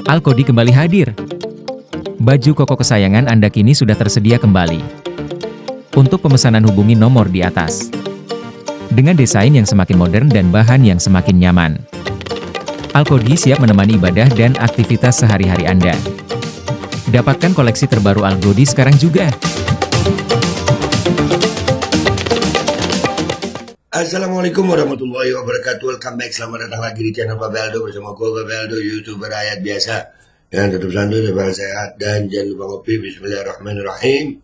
Alkodi kembali hadir. Baju koko kesayangan Anda kini sudah tersedia kembali. Untuk pemesanan hubungi nomor di atas. Dengan desain yang semakin modern dan bahan yang semakin nyaman. Alkodi siap menemani ibadah dan aktivitas sehari-hari Anda. Dapatkan koleksi terbaru Alkodi sekarang juga. Assalamualaikum warahmatullahi wabarakatuh. Welcome back, selamat datang lagi di channel Pak Beldo bersama gue Pak Beldo, YouTuber rakyat biasa yang tetap santuy, tetap sehat, dan jangan lupa ngopi. Bismillahirrahmanirrahim.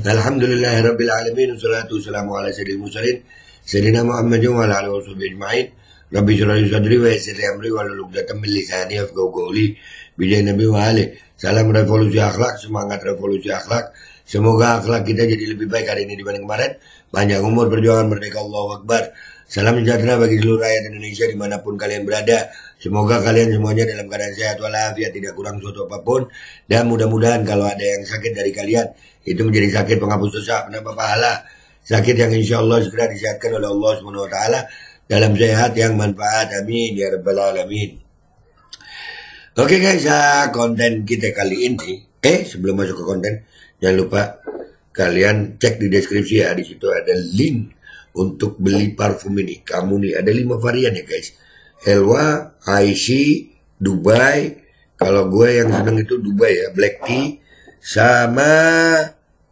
Alhamdulillahirabbil alamin, wassalatu wassalamu ala sayyidil mursalin sayyidina Muhammadin wa ala alihi washabihi ajmain. Rabbi shrah li sadri wa yassir li amri wahlul 'uqdatam min lisani yafqahu qawli. Bijai Nabi wa ali. Salam revolusi akhlak, semangat revolusi akhlak. Semoga akhlak kita jadi lebih baik hari ini dibanding kemarin. Panjang umur, perjuangan merdeka, Allahu Akbar. Salam sejahtera bagi seluruh rakyat Indonesia dimanapun kalian berada. Semoga kalian semuanya dalam keadaan sehat walafiat, tidak kurang suatu apapun. Dan mudah-mudahan kalau ada yang sakit dari kalian, itu menjadi sakit penghapus dosa, penambah pahala. Sakit yang insya Allah segera disehatkan oleh Allah SWT dalam sehat yang manfaat. Amin ya rabbal alamin. Oke guys, konten kita kali ini. Sebelum masuk ke konten, jangan lupa kalian cek di deskripsi ya, di situ ada link untuk beli parfum ini. Kamu nih ada 5 varian ya guys. Elwa, IC, Dubai. Kalau gue yang seneng itu Dubai ya, black tea sama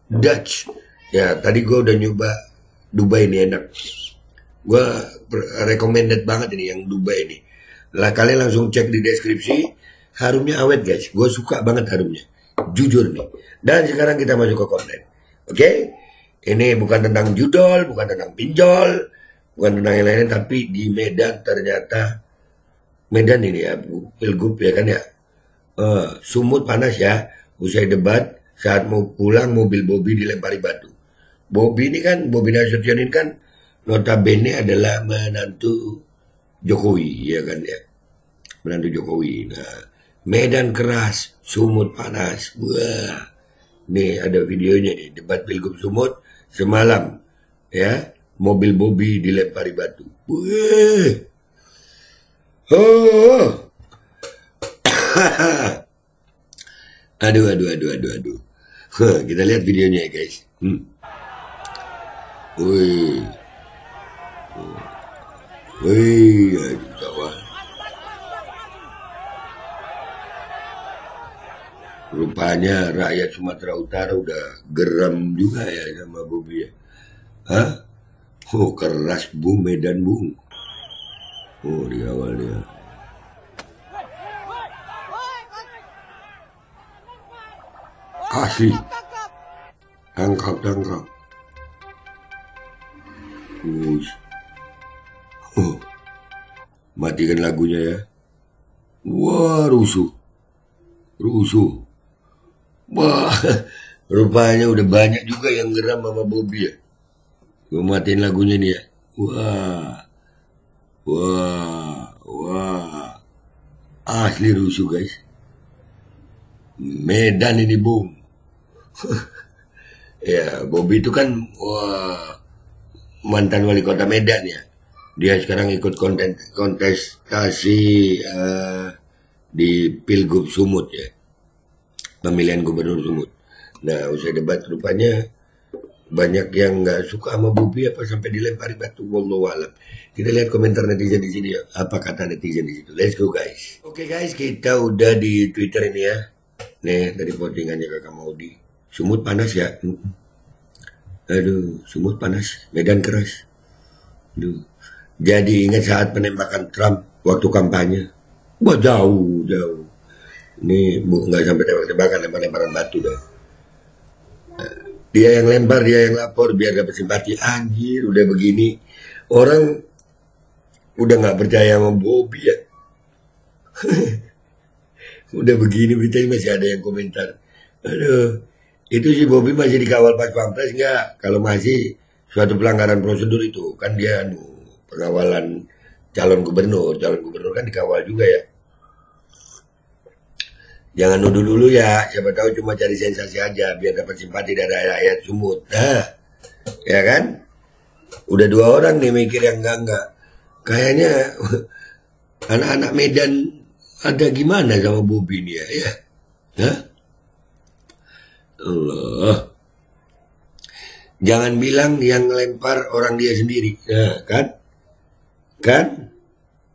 Dutch. Ya, tadi gue udah nyoba Dubai ini, enak. Gue recommended banget ini yang Dubai ini. Lah kalian langsung cek di deskripsi. Harumnya awet guys, gue suka banget harumnya. Jujur nih. Dan sekarang kita masuk ke konten. Oke? Ini bukan tentang judol, bukan tentang pinjol, bukan tentang yang lain, tapi di Medan ternyata Medan ini ya, pilgub ya kan ya. Sumut panas ya. Usai debat, saat mau pulang mobil Bobi dilempari batu. Bobi ini kan, Bobi Nasution ini kan notabene adalah menantu Jokowi ya kan ya. Menantu Jokowi. Nah, Medan keras, Sumut panas. Wah. Nih ada videonya nih, debat pilgub Sumut semalam. Ya, mobil Bobi dilempari batu. Wah. Oh. aduh. Kita lihat videonya ya guys. Wih. Aduh, kawan. Rupanya rakyat Sumatera Utara udah geram juga ya sama Bobi ya. Hah? Oh keras bung, Medan bung. Oh di awalnya. Asli. Tangkap. Matikan lagunya ya. Wah rusuh. Wah, rupanya udah banyak juga yang geram sama Bobi ya. Gue matiin lagunya nih ya. Wah. Asli rusuh guys. Medan ini bung. Ya, Bobi itu kan mantan wali kota Medan ya. Dia sekarang ikut kontestasi di Pilgub Sumut ya. Pemilihan gubernur Sumut. Nah, usai debat rupanya banyak yang nggak suka sama Bobi apa sampai dilempari batu. Wallahu alam. Kita lihat komentar netizen di sini ya. Apa kata netizen di situ? Let's go guys. Oke guys, kita udah di Twitter ini ya. Nih dari postingannya Kakak Maudi. Sumut panas ya. Aduh, Sumut panas. Medan keras. Aduh. Jadi ingat saat penembakan Trump waktu kampanye. Wah jauh. Ini nggak sampai tembak-tembakan, lempar-lemparan batu dah. Dia yang lempar, dia yang lapor biar dapat simpati. Anjir, udah begini orang udah nggak percaya sama Bobi ya. Udah begini beritanya masih ada yang komentar. Aduh, itu si Bobi masih dikawal pas pampres nggak? Kalau masih suatu pelanggaran prosedur itu kan dia pengawalan calon gubernur kan dikawal juga ya. Jangan nuduh dulu ya, siapa tahu cuma cari sensasi aja biar dapat simpati dari rakyat Sumut. Nah, ya kan? Udah 2 orang nih mikir yang enggak. Kayaknya Anak-anak Medan ada gimana sama Bobi ini ya? Hah? Allah. Jangan bilang yang lempar orang dia sendiri. Nah,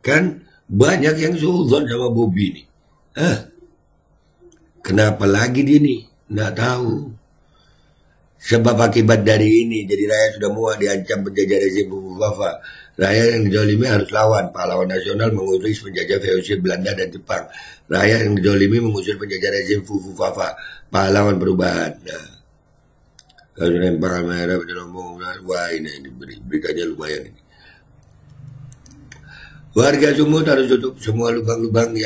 kan banyak yang suuzon sama Bobi ini. Kenapa lagi dia nih? Nggak tahu. Sebab akibat dari ini, jadi rakyat sudah muak diancam penjajah rezim Fufufafa. Rakyat yang dizolimi harus lawan. Pahlawan nasional mengusir penjajah VOC Belanda dan Jepang. Rakyat yang dizolimi mengusir penjajah rezim Fufufafa. Pahlawan perubahan. Nah, kalau lempar merah, wah ini beritanya lumayan ini. Warga Sumut harus tutup semua lubang-lubang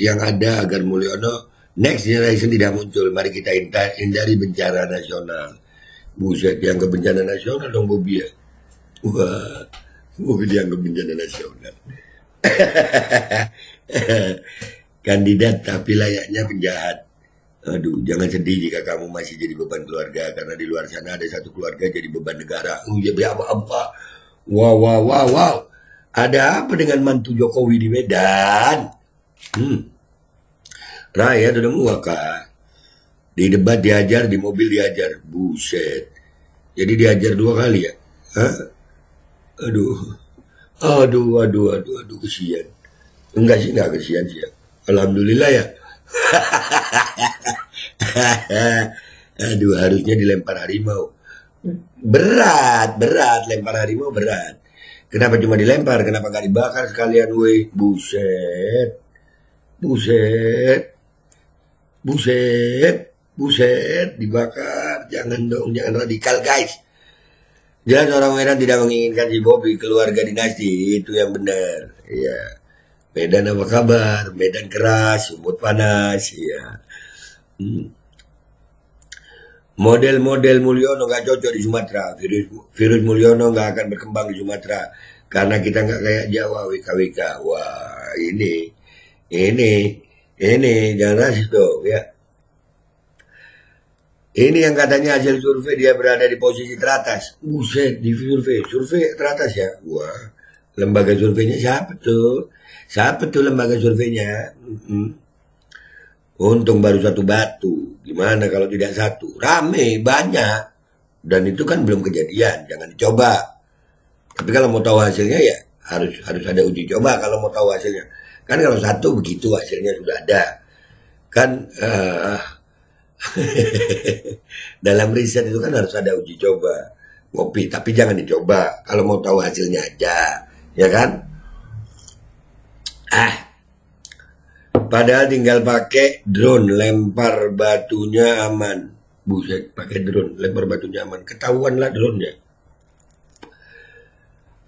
yang ada agar Mulyono next generation tidak muncul. Mari kita hindari bencana nasional. Buset, dianggap bencana nasional dong Bobi ya. Wah, Bobi dianggap bencana nasional. Kandidat tapi layaknya penjahat. Aduh, jangan sedih jika kamu masih jadi beban keluarga. Karena di luar sana ada satu keluarga jadi beban negara. Ya apa? Wow. Ada apa dengan mantu Jokowi di Medan? Rakyat udah muak kah? Di debat diajar, di mobil diajar. Buset. Jadi diajar 2 kali ya? Hah? Aduh, kesian. Enggak kesian sih ya. Alhamdulillah ya. Aduh, harusnya dilempar harimau. Berat, lempar harimau berat. Kenapa cuma dilempar? Kenapa gak dibakar sekalian, weh? Buset, dibakar. Jangan dong, jangan radikal, guys. Jelas orang Medan tidak menginginkan si Bobi keluarga dinasti, itu yang benar. Iya. Medan apa kabar? Medan keras, Sumut panas, ya. Model-model Mulyono nggak cocok di Sumatera. Virus Mulyono nggak akan berkembang di Sumatera karena kita nggak kayak Jawa, WKWK. Wah, ini jangan rasis dong ya. Ini yang katanya hasil survei dia berada di posisi teratas. Buset, di survei teratas ya. Wah, lembaga surveinya siapa tuh? Siapa tuh lembaga surveinya? Untung baru 1 batu. Gimana kalau tidak 1? Rame, banyak. Dan itu kan belum kejadian. Jangan dicoba. Tapi kalau mau tahu hasilnya ya harus ada uji coba kalau mau tahu hasilnya. Kan kalau 1 begitu hasilnya sudah ada. Kan dalam riset itu kan harus ada uji coba. Ngopi, tapi jangan dicoba. Kalau mau tahu hasilnya aja. Ya kan? Padahal tinggal pakai drone, lempar batunya aman. Buset, pakai drone, lempar batunya aman. Ketahuan lah drone-nya.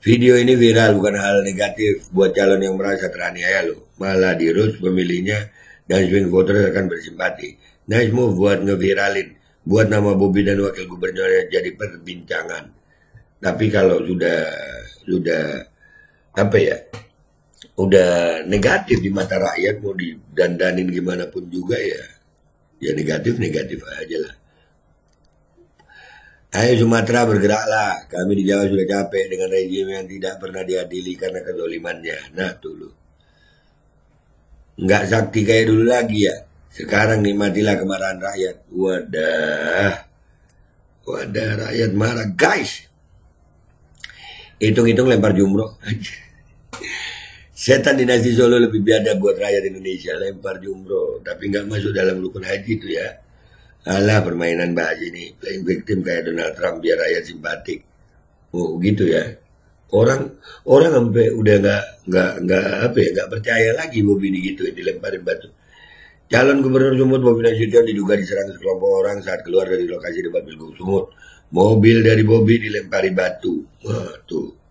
Video ini viral, bukan hal negatif buat calon yang merasa teraniaya loh. Malah dirus pemilihnya dan swing voters akan bersimpati. Nice move buat ngeviralin. Buat nama Bobi dan wakil gubernurnya jadi perbincangan. Tapi kalau sudah apa ya? Udah negatif di mata rakyat, mau didandanin gimana pun juga ya negatif aja lah. Ayo Sumatera bergeraklah, kami di Jawa sudah capek dengan rejim yang tidak pernah diadili karena kezalimannya. Nah dulu nggak sakti kayak dulu lagi ya, sekarang nikmatilah kemarahan rakyat. Wadah rakyat marah guys. Hitung-hitung lempar jumroh aja. Setan dinasti Solo lebih biadab buat rakyat Indonesia, lempar jumroh, tapi nggak masuk dalam rukun haji itu ya. Alah permainan bahas ini, playing victim kayak Donald Trump biar rakyat simpatik. Oh gitu ya. Orang sampai udah nggak percaya lagi Bobi ini gitu, dilemparin batu. Calon Gubernur Sumut Bobi Nasution diduga diserang sekelompok orang saat keluar dari lokasi debat Pilgub Sumut. Mobil dari Bobi dilempari batu. Wah tuh.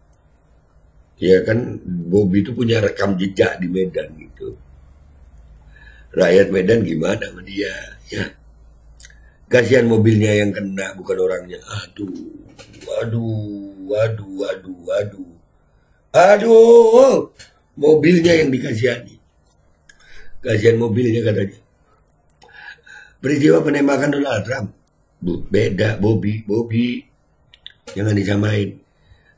Ya kan Bobi itu punya rekam jejak di Medan gitu. Rakyat Medan gimana sama dia ya. Kasihan mobilnya yang kena bukan orangnya. Aduh. Mobilnya yang dikasihani. Kasihan mobilnya katanya. Peristiwa penembakan Donald Trump. Beda Bobi. Jangan disamain.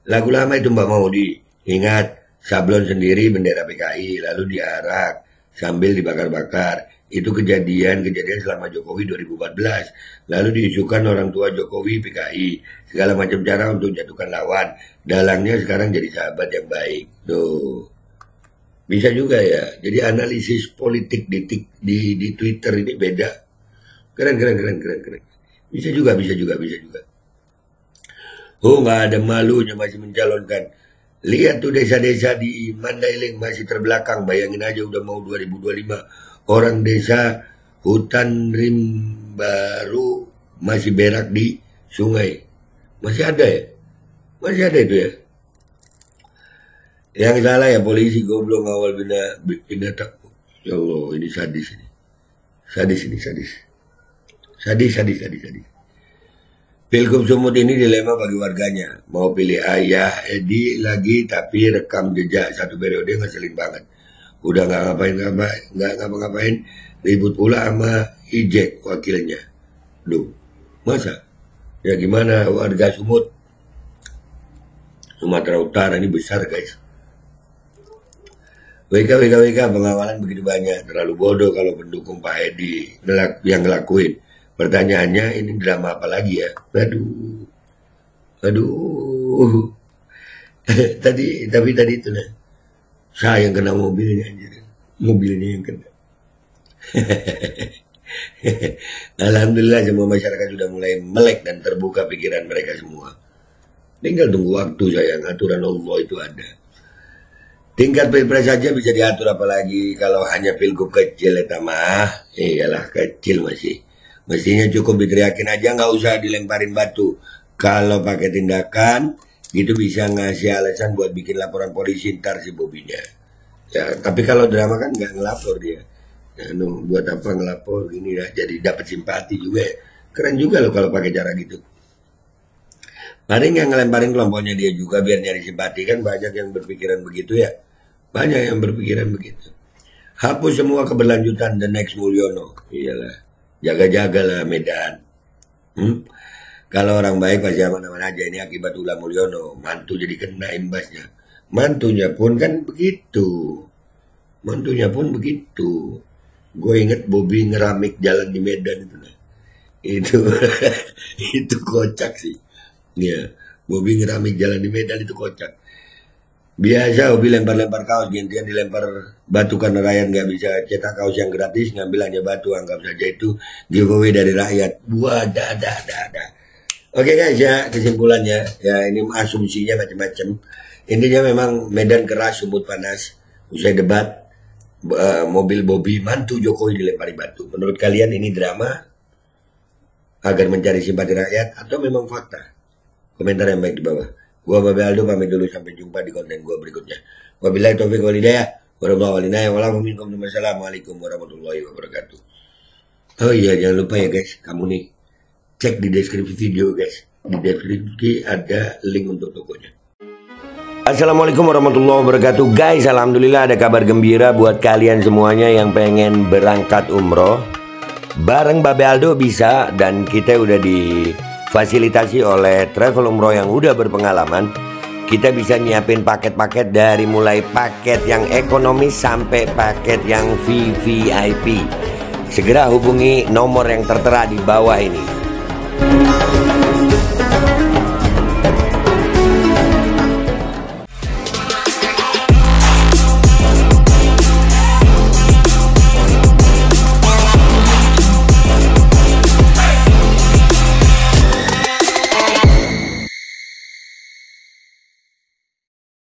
Lagu lama itu Mbak Maudi. Ingat, sablon sendiri bendera PKI, lalu diarak sambil dibakar-bakar. Itu kejadian selama Jokowi 2014. Lalu diisukan orang tua Jokowi PKI, segala macam cara untuk jatuhkan lawan. Dalangnya sekarang jadi sahabat yang baik. Tuh. Bisa juga ya. Jadi analisis politik di Twitter ini beda. Keren. Bisa juga. Oh, nggak ada malunya masih mencalonkan. Lihat tuh desa-desa di Mandailing masih terbelakang. Bayangin aja udah mau 2025. Orang desa hutan Rimbaru masih berak di sungai. Masih ada ya? Masih ada itu ya? Yang salah ya polisi goblok ngawal binatang. Ya Allah, ini sadis ini. Sadis. Pilgub Sumut ini dilema bagi warganya. Mau pilih ayah Edi lagi tapi rekam jejak satu periode ngeselin banget. Udah nggak ngapa-ngapain, ribut pula sama Ijek wakilnya. Duh, masa? Ya gimana warga Sumut? Sumatera Utara ini besar guys. WK pengawalan begitu banyak. Terlalu bodoh kalau pendukung Pak Edi yang ngelakuin. Pertanyaannya ini drama apa lagi ya? Aduh. Tapi tadi itu nah. Saya yang kena mobilnya anjir. Mobilnya yang kena. Alhamdulillah semua masyarakat sudah mulai melek dan terbuka pikiran mereka semua. Tinggal tunggu waktu sayang, aturan Allah itu ada. Tingkat pilpres saja bisa diatur apalagi kalau hanya pilgub kecil ya mah. Iyalah kecil masih. Mestinya cukup diteriakin aja, nggak usah dilemparin batu. Kalau pakai tindakan gitu bisa ngasih alasan buat bikin laporan polisi ntar si Bobinya. Ya, tapi kalau drama kan nggak ngelapor dia. Ya, buat apa ngelapor gini ya? Jadi dapat simpati juga. Ya. Keren juga loh kalau pakai cara gitu. Paling yang ngelemparin kelompoknya dia juga biar nyari simpati kan banyak yang berpikiran begitu ya. Banyak yang berpikiran begitu. Hapus semua keberlanjutan the next Mulyono. Iyalah. Jaga-jagalah Medan. Kalau orang baik pasti aman-aman aja. Ini akibat ulah Mulyono. Mantu jadi kena imbasnya. Mantunya pun kan begitu. Gue inget Bobi ngeramik jalan di Medan itu. Nah. Itu kocak sih. Ya, Bobi ngeramik jalan di Medan itu kocak. Biasa Bobi lempar-lempar kaos, gantian dilempar batu karena rakyat nggak bisa cetak kaos yang gratis, ngambil hanya batu, anggap saja itu giveaway dari rakyat. Ada. Oke guys ya, kesimpulannya ya ini asumsinya macam-macam. Intinya memang Medan keras, Sumut panas. Usai debat, mobil Bobi mantu Jokowi dilempari batu. Menurut kalian ini drama agar mencari simpati rakyat atau memang fakta? Komentar yang baik di bawah. Gua Babe Aldo pamit dulu, sampai jumpa di konten gua berikutnya. Wabillahi taufiq wal hidayah. Wassalamualaikum warahmatullahi wabarakatuh. Oh iya, jangan lupa ya guys, kamu nih cek di deskripsi video guys. Di deskripsi ada link untuk tokonya. Assalamualaikum warahmatullahi wabarakatuh guys. Alhamdulillah ada kabar gembira buat kalian semuanya yang pengen berangkat umroh. Bareng Babe Aldo bisa, dan kita udah difasilitasi oleh travel umroh yang udah berpengalaman. Kita bisa nyiapin paket-paket dari mulai paket yang ekonomis sampai paket yang VVIP. Segera hubungi nomor yang tertera di bawah ini.